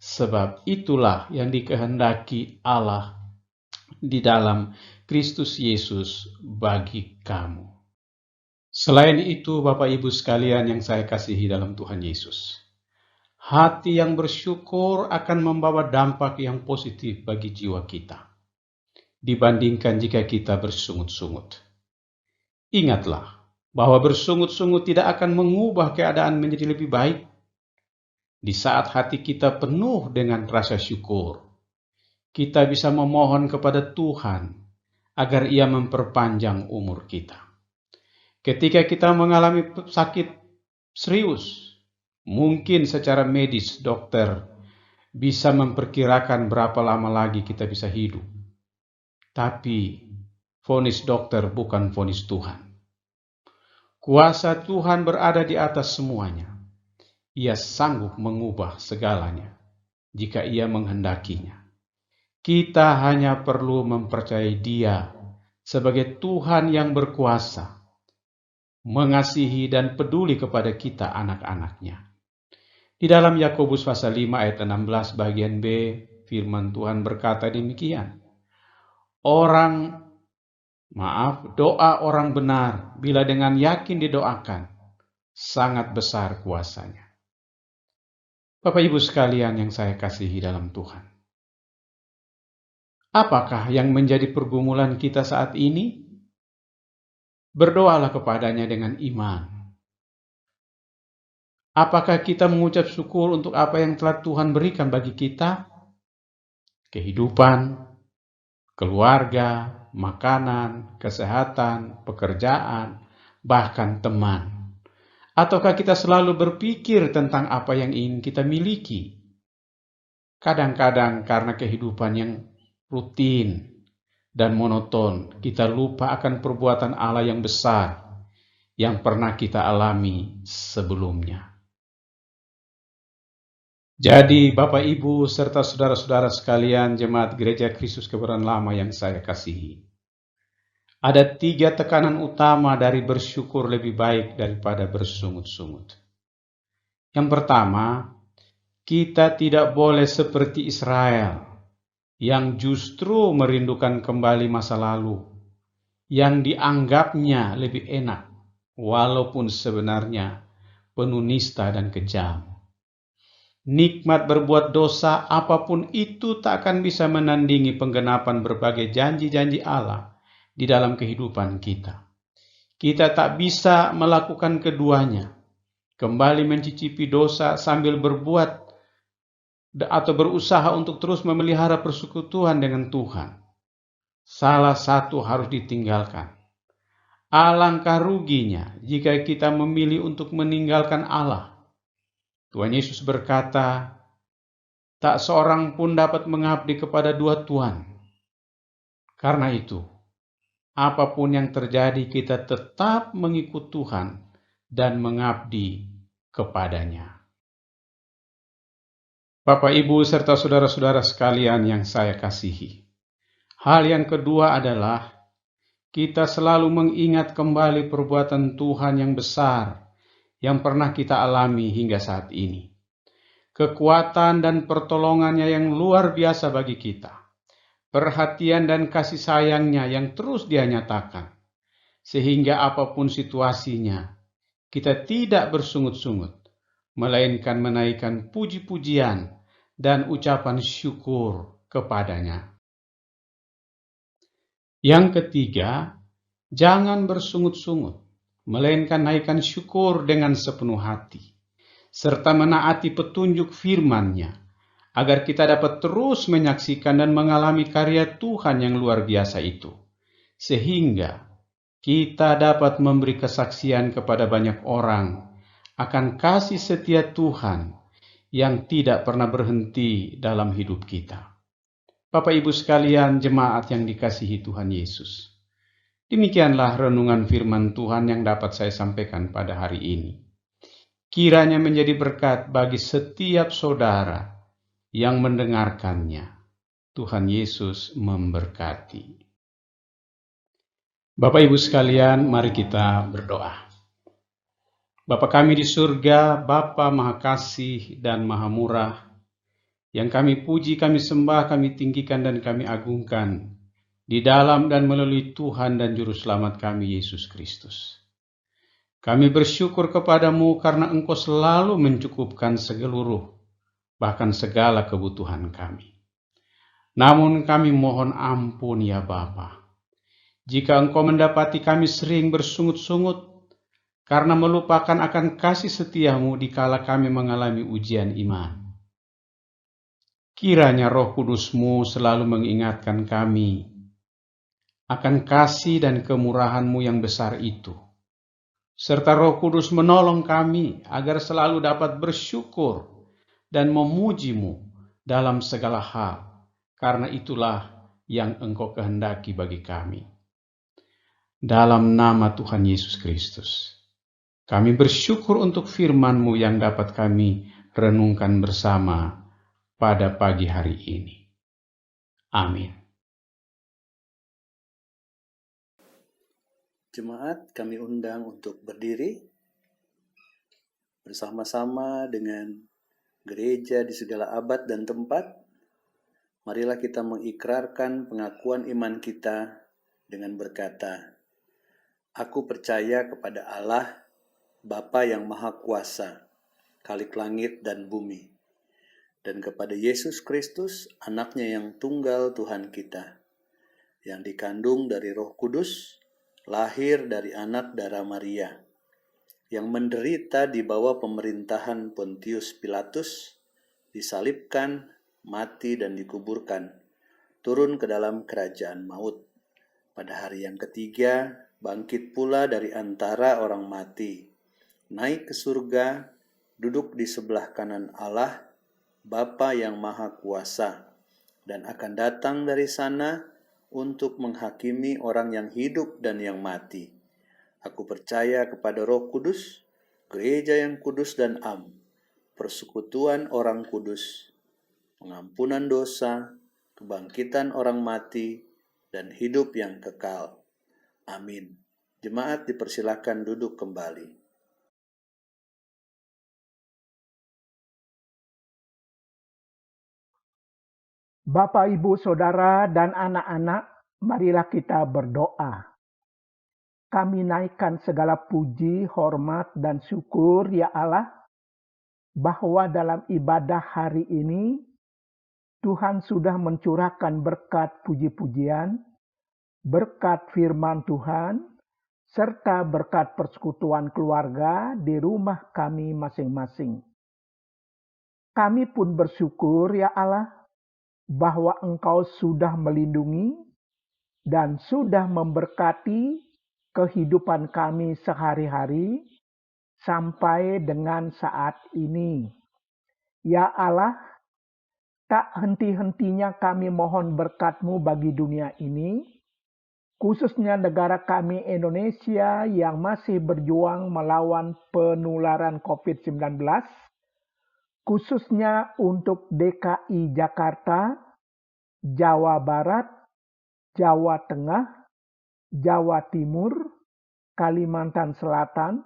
S3: sebab itulah yang dikehendaki Allah di dalam Kristus Yesus bagi kamu. Selain itu, Bapak Ibu sekalian yang saya kasihi dalam Tuhan Yesus, hati yang bersyukur akan membawa dampak yang positif bagi jiwa kita, dibandingkan jika kita bersungut-sungut. Ingatlah bahwa bersungut-sungut tidak akan mengubah keadaan menjadi lebih baik. Di saat hati kita penuh dengan rasa syukur, kita bisa memohon kepada Tuhan agar Ia memperpanjang umur kita. Ketika kita mengalami sakit serius, mungkin secara medis dokter bisa memperkirakan berapa lama lagi kita bisa hidup. Tapi vonis dokter bukan vonis Tuhan. Kuasa Tuhan berada di atas semuanya. Ia sanggup mengubah segalanya jika Ia menghendakinya. Kita hanya perlu mempercayai Dia sebagai Tuhan yang berkuasa, mengasihi dan peduli kepada kita anak-anaknya. Di dalam Yakobus pasal 5 ayat 16 bagian B, firman Tuhan berkata demikian. Doa orang benar bila dengan yakin didoakan, sangat besar kuasanya. Bapak Ibu sekalian yang saya kasihi dalam Tuhan. Apakah yang menjadi pergumulan kita saat ini? Berdoalah kepadanya dengan iman. Apakah kita mengucap syukur untuk apa yang telah Tuhan berikan bagi kita? Kehidupan, keluarga, makanan, kesehatan, pekerjaan, bahkan teman. Ataukah kita selalu berpikir tentang apa yang ingin kita miliki? Kadang-kadang karena kehidupan yang rutin dan monoton, kita lupa akan perbuatan Allah yang besar yang pernah kita alami sebelumnya. Jadi Bapak Ibu serta saudara-saudara sekalian jemaat Gereja Kristus Kebenaran Lama yang saya kasihi. Ada 3 tekanan utama dari bersyukur lebih baik daripada bersungut-sungut. Yang pertama, kita tidak boleh seperti Israel yang justru merindukan kembali masa lalu yang dianggapnya lebih enak walaupun sebenarnya penuh nista dan kejam. Nikmat berbuat dosa apapun itu tak akan bisa menandingi penggenapan berbagai janji-janji Allah di dalam kehidupan kita. Kita tak bisa melakukan keduanya, kembali mencicipi dosa sambil berbuat atau berusaha untuk terus memelihara persekutuan dengan Tuhan. Salah satu harus ditinggalkan. Alangkah ruginya jika kita memilih untuk meninggalkan Allah. Tuhan Yesus berkata, tak seorang pun dapat mengabdi kepada 2 tuan. Karena itu, apapun yang terjadi kita tetap mengikut Tuhan dan mengabdi kepadanya. Bapak, Ibu, serta saudara-saudara sekalian yang saya kasihi. Hal yang kedua adalah kita selalu mengingat kembali perbuatan Tuhan yang besar yang pernah kita alami hingga saat ini. Kekuatan dan pertolongannya yang luar biasa bagi kita. Perhatian dan kasih sayangnya yang terus Dia nyatakan. Sehingga apapun situasinya, kita tidak bersungut-sungut, melainkan menaikkan puji-pujian dan ucapan syukur kepadanya. Yang ketiga, jangan bersungut-sungut, melainkan naikkan syukur dengan sepenuh hati, serta menaati petunjuk firman-Nya, agar kita dapat terus menyaksikan dan mengalami karya Tuhan yang luar biasa itu, sehingga kita dapat memberi kesaksian kepada banyak orang akan kasih setia Tuhan yang tidak pernah berhenti dalam hidup kita. Bapak Ibu sekalian jemaat yang dikasihi Tuhan Yesus. Demikianlah renungan firman Tuhan yang dapat saya sampaikan pada hari ini. Kiranya menjadi berkat bagi setiap saudara yang mendengarkannya. Tuhan Yesus memberkati. Bapak Ibu sekalian, mari kita berdoa. Bapa kami di surga, Bapa Maha Kasih dan Maha Murah, yang kami puji, kami sembah, kami tinggikan dan kami agungkan di dalam dan melalui Tuhan dan Juru Selamat kami, Yesus Kristus. Kami bersyukur kepadamu karena Engkau selalu mencukupkan seluruh, bahkan segala kebutuhan kami. Namun kami mohon ampun ya Bapa, jika Engkau mendapati kami sering bersungut-sungut, karena melupakan akan kasih setiamu dikala kami mengalami ujian iman. Kiranya Roh Kudus-Mu selalu mengingatkan kami akan kasih dan kemurahan-Mu yang besar itu, serta Roh Kudus menolong kami agar selalu dapat bersyukur dan memuji-Mu dalam segala hal, karena itulah yang Engkau kehendaki bagi kami. Dalam nama Tuhan Yesus Kristus, kami bersyukur untuk firman-Mu yang dapat kami renungkan bersama pada pagi hari ini. Amin.
S7: Jemaat kami undang untuk berdiri bersama-sama dengan gereja di segala abad dan tempat. Marilah kita mengikrarkan pengakuan iman kita dengan berkata, "Aku percaya kepada Allah, Bapa yang Maha Kuasa, Khalik langit dan bumi, dan kepada Yesus Kristus, Anaknya yang tunggal Tuhan kita, yang dikandung dari Roh Kudus, lahir dari anak darah Maria, yang menderita di bawah pemerintahan Pontius Pilatus, disalibkan, mati dan dikuburkan, turun ke dalam kerajaan maut. Pada hari yang ketiga, bangkit pula dari antara orang mati, naik ke surga, duduk di sebelah kanan Allah, Bapa yang Maha Kuasa, dan akan datang dari sana untuk menghakimi orang yang hidup dan yang mati. Aku percaya kepada Roh Kudus, gereja yang kudus dan am, persekutuan orang kudus, pengampunan dosa, kebangkitan orang mati, dan hidup yang kekal. Amin. Jemaat dipersilakan duduk kembali.
S2: Bapak, Ibu, Saudara, dan anak-anak, marilah kita berdoa. Kami naikkan segala puji, hormat, dan syukur, ya Allah, bahwa dalam ibadah hari ini, Tuhan sudah mencurahkan berkat puji-pujian, berkat firman Tuhan, serta berkat persekutuan keluarga di rumah kami masing-masing. Kami pun bersyukur, ya Allah, bahwa Engkau sudah melindungi dan sudah memberkati kehidupan kami sehari-hari sampai dengan saat ini. Ya Allah, tak henti-hentinya kami mohon berkat-Mu bagi dunia ini, khususnya negara kami Indonesia yang masih berjuang melawan penularan COVID-19, khususnya untuk DKI Jakarta, Jawa Barat, Jawa Tengah, Jawa Timur, Kalimantan Selatan,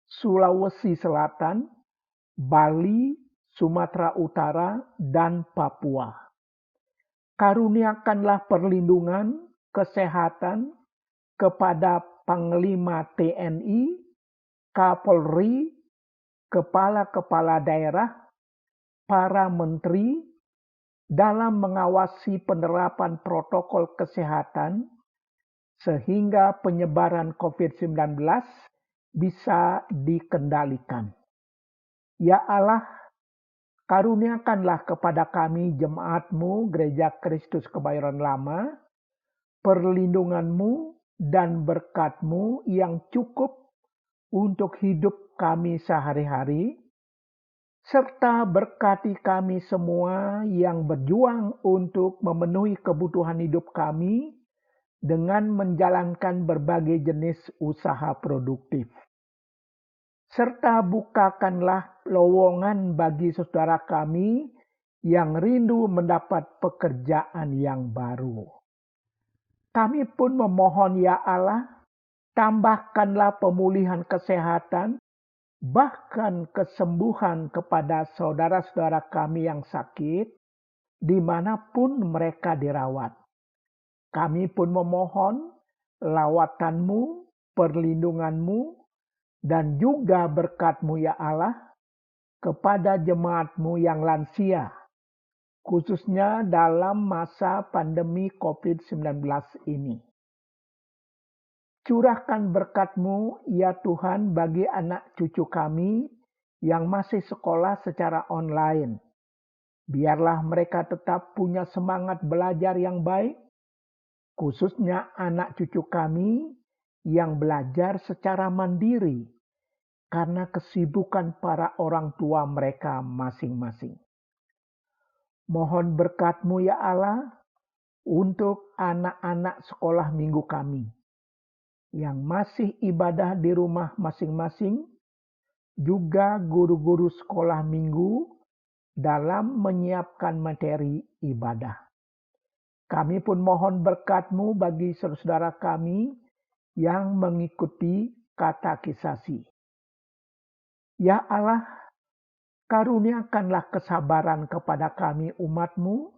S2: Sulawesi Selatan, Bali, Sumatera Utara, dan Papua. Karuniakanlah perlindungan, kesehatan kepada Panglima TNI, Kapolri, kepala-kepala daerah, para menteri, dalam mengawasi penerapan protokol kesehatan sehingga penyebaran COVID-19 bisa dikendalikan. Ya Allah, karuniakanlah kepada kami jemaat-Mu Gereja Kristus Kebayoran Lama, perlindungan-Mu dan berkat-Mu yang cukup untuk hidup kami sehari-hari, serta berkati kami semua yang berjuang untuk memenuhi kebutuhan hidup kami dengan menjalankan berbagai jenis usaha produktif. Serta bukakanlah lowongan bagi saudara kami yang rindu mendapat pekerjaan yang baru. Kami pun memohon, ya Allah, tambahkanlah pemulihan kesehatan, bahkan kesembuhan kepada saudara-saudara kami yang sakit, dimanapun mereka dirawat. Kami pun memohon lawatan-Mu, perlindungan-Mu, dan juga berkat-Mu, ya Allah, kepada jemaat-Mu yang lansia, khususnya dalam masa pandemi COVID-19 ini. Curahkan berkat-Mu, ya Tuhan, bagi anak cucu kami yang masih sekolah secara online. Biarlah mereka tetap punya semangat belajar yang baik, khususnya anak cucu kami yang belajar secara mandiri karena kesibukan para orang tua mereka masing-masing. Mohon berkat-Mu, ya Allah, untuk anak-anak sekolah minggu kami yang masih ibadah di rumah masing-masing, juga guru-guru sekolah minggu dalam menyiapkan materi ibadah. Kami pun mohon berkat-Mu bagi saudara kami yang mengikuti katekisasi. Ya Allah, karuniakanlah kesabaran kepada kami umat-Mu,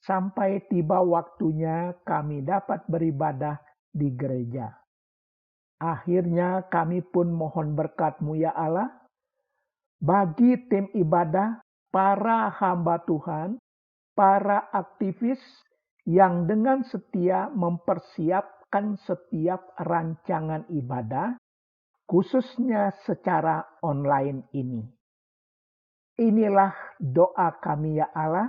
S2: sampai tiba waktunya kami dapat beribadah di gereja. Akhirnya kami pun mohon berkat-Mu, ya Allah, bagi tim ibadah, para hamba Tuhan, para aktivis yang dengan setia mempersiapkan setiap rancangan ibadah, khususnya secara online ini. Inilah doa kami, ya Allah,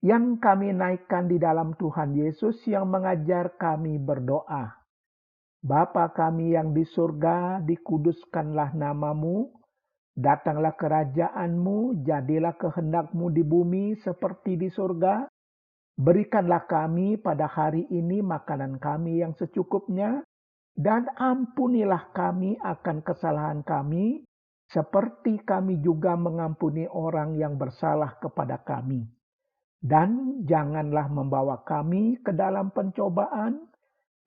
S2: yang kami naikkan di dalam Tuhan Yesus yang mengajar kami berdoa. Bapa kami yang di surga, dikuduskanlah nama-Mu, datanglah kerajaan-Mu, jadilah kehendak-Mu di bumi seperti di surga. Berikanlah kami pada hari ini makanan kami yang secukupnya, dan ampunilah kami akan kesalahan kami, seperti kami juga mengampuni orang yang bersalah kepada kami. Dan janganlah membawa kami ke dalam pencobaan,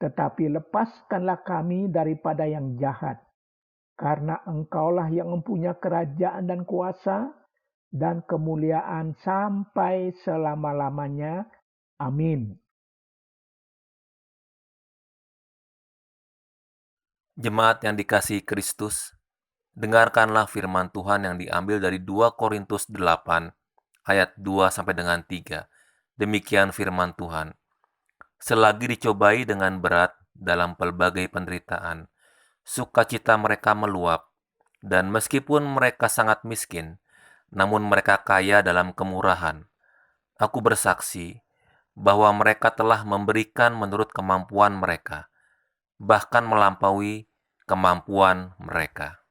S2: tetapi lepaskanlah kami daripada yang jahat. Karena Engkaulah yang mempunyai kerajaan dan kuasa dan kemuliaan sampai selama-lamanya. Amin.
S5: Jemaat yang dikasihi Kristus, dengarkanlah firman Tuhan yang diambil dari 2 Korintus 8 ayat 2 sampai dengan 3. Demikian firman Tuhan. Selagi dicobai dengan berat dalam pelbagai penderitaan, sukacita mereka meluap, dan meskipun mereka sangat miskin, namun mereka kaya dalam kemurahan. Aku bersaksi bahwa mereka telah memberikan menurut kemampuan mereka, bahkan melampaui kemampuan mereka.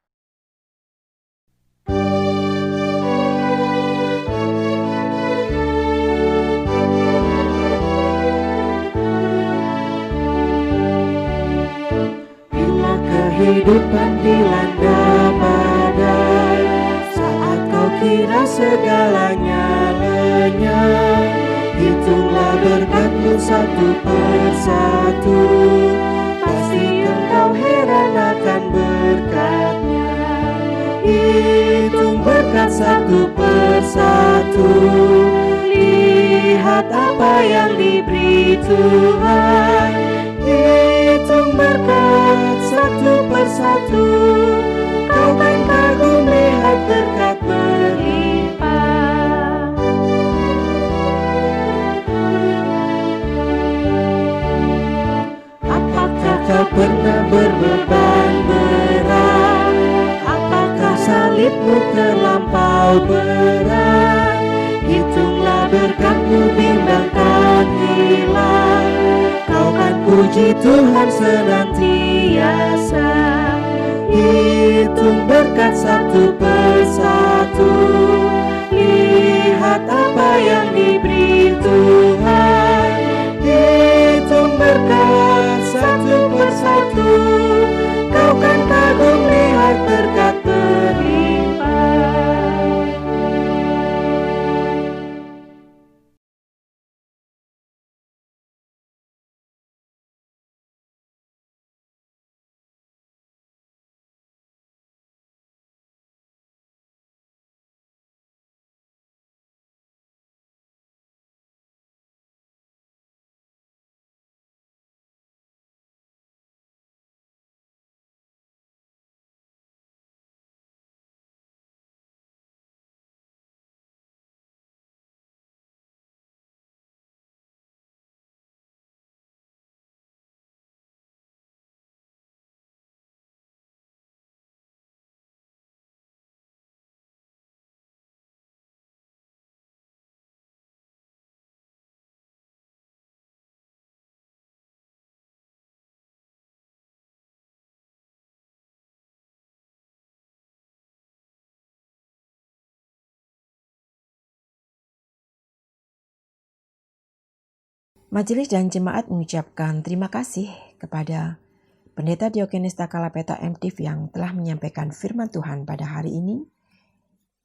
S8: Bila kehidupan dilanda badai, saat kau kira segalanya lenyap, hitunglah berkat-Mu satu persatu. Pasti engkau heran akan berkat-Nya. Hitung berkat satu persatu, lihat apa yang diberi Tuhan. Hitung berkat satu persatu, kau kan kagum lihat berkat berlimpah. Apakah kau pernah berbeban berat? Apakah salib-Mu terlampau berat? Hitunglah berkat-Mu bimbangkan hilang. Kau kan puji Tuhan senantiasa. Hitung berkat satu persatu, lihat apa yang diberi Tuhan. Hitung berkat satu persatu, kau kan kagum lihat berkat
S9: Majelis dan jemaat mengucapkan terima kasih kepada Pendeta Diogenes Takalapeta MTiv yang telah menyampaikan firman Tuhan pada hari ini.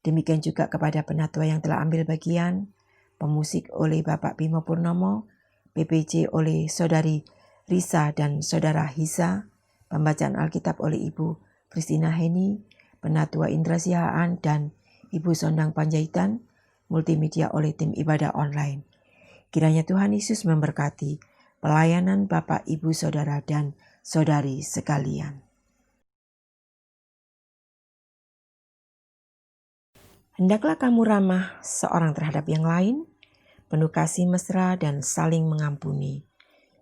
S9: Demikian juga kepada penatua yang telah ambil bagian, pemusik oleh Bapak Bimo Purnomo, PPJ oleh Saudari Risa dan Saudara Hisa, pembacaan Alkitab oleh Ibu Kristina Heni, penatua Indra Sihaan dan Ibu Sondang Panjaitan, multimedia oleh tim ibadah online. Kiranya Tuhan Yesus memberkati pelayanan Bapak, Ibu, Saudara, dan Saudari sekalian. Hendaklah kamu ramah seorang terhadap yang lain, penuh kasih mesra dan saling mengampuni,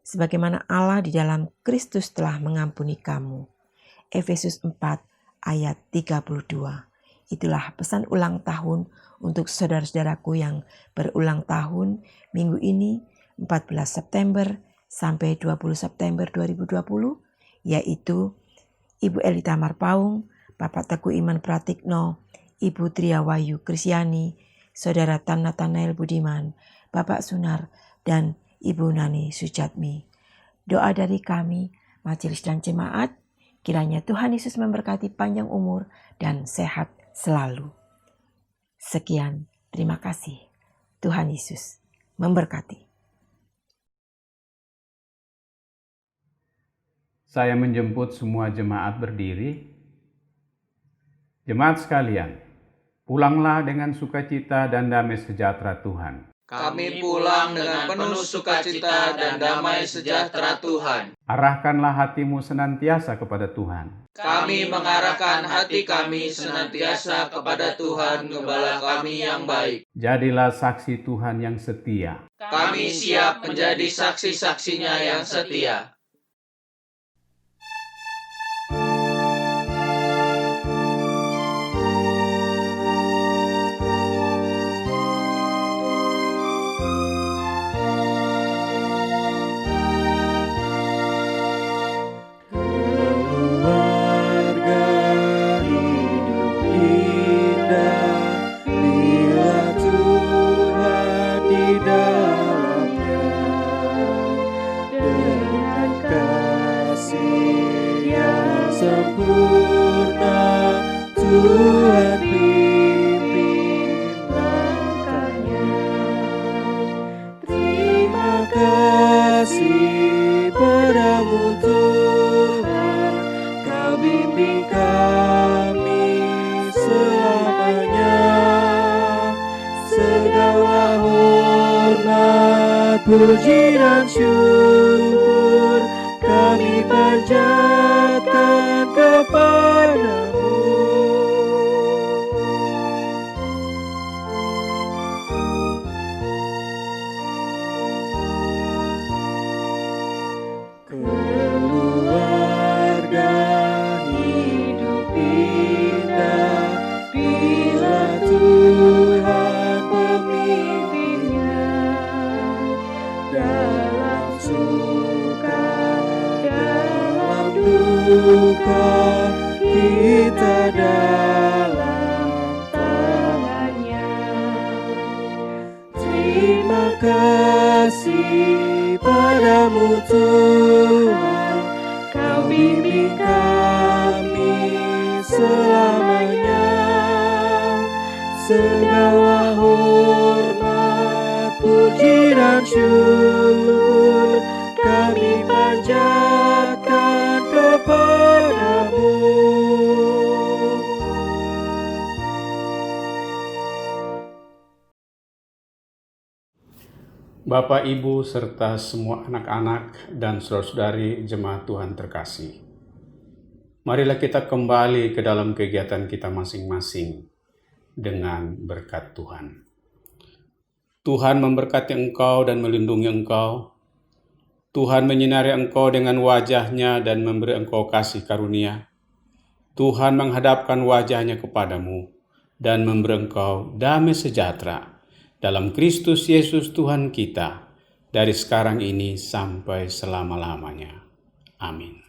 S9: sebagaimana Allah di dalam Kristus telah mengampuni kamu. Efesus 4 ayat 32. Itulah pesan ulang tahun untuk saudara-saudaraku yang berulang tahun minggu ini 14 September sampai 20 September 2020, yaitu Ibu Elita Marpaung, Bapak Teguh Iman Pratikno, Ibu Triawayu Kristiani, Saudara Tan Nathanael Budiman, Bapak Sunar, dan Ibu Nani Sujatmi. Doa dari kami, majelis dan jemaat, kiranya Tuhan Yesus memberkati panjang umur dan sehat selalu. Sekian, terima kasih. Tuhan Yesus memberkati.
S3: Saya menjemput semua jemaat berdiri. Jemaat sekalian, pulanglah dengan sukacita dan damai sejahtera Tuhan.
S10: Kami pulang dengan penuh sukacita dan damai sejahtera Tuhan.
S3: Arahkanlah hatimu senantiasa kepada Tuhan.
S10: Kami mengarahkan hati kami senantiasa kepada Tuhan, Gembala kami yang baik.
S3: Jadilah saksi Tuhan yang setia.
S10: Kami siap menjadi saksi-saksinya yang setia.
S8: Puji dan syukur kami panjatkan kepadamu. Keluarga hidup indah bila Tuhan pemimpinnya. Dalam suka, dalam duka, kita dalam tangannya. Terima kasih padamu Tuhan, Kau bimbing kami selamanya. Segala hormat, puji dan syukur kami panjatkan kepadamu.
S3: Bapak, Ibu, serta semua anak-anak dan saudara-saudari jemaat Tuhan terkasih. Marilah kita kembali ke dalam kegiatan kita masing-masing dengan berkat Tuhan. Tuhan memberkati engkau dan melindungi engkau. Tuhan menyinari engkau dengan wajah-Nya dan memberi engkau kasih karunia. Tuhan menghadapkan wajah-Nya kepadamu dan memberi engkau damai sejahtera dalam Kristus Yesus Tuhan kita, dari sekarang ini sampai selama-lamanya. Amin.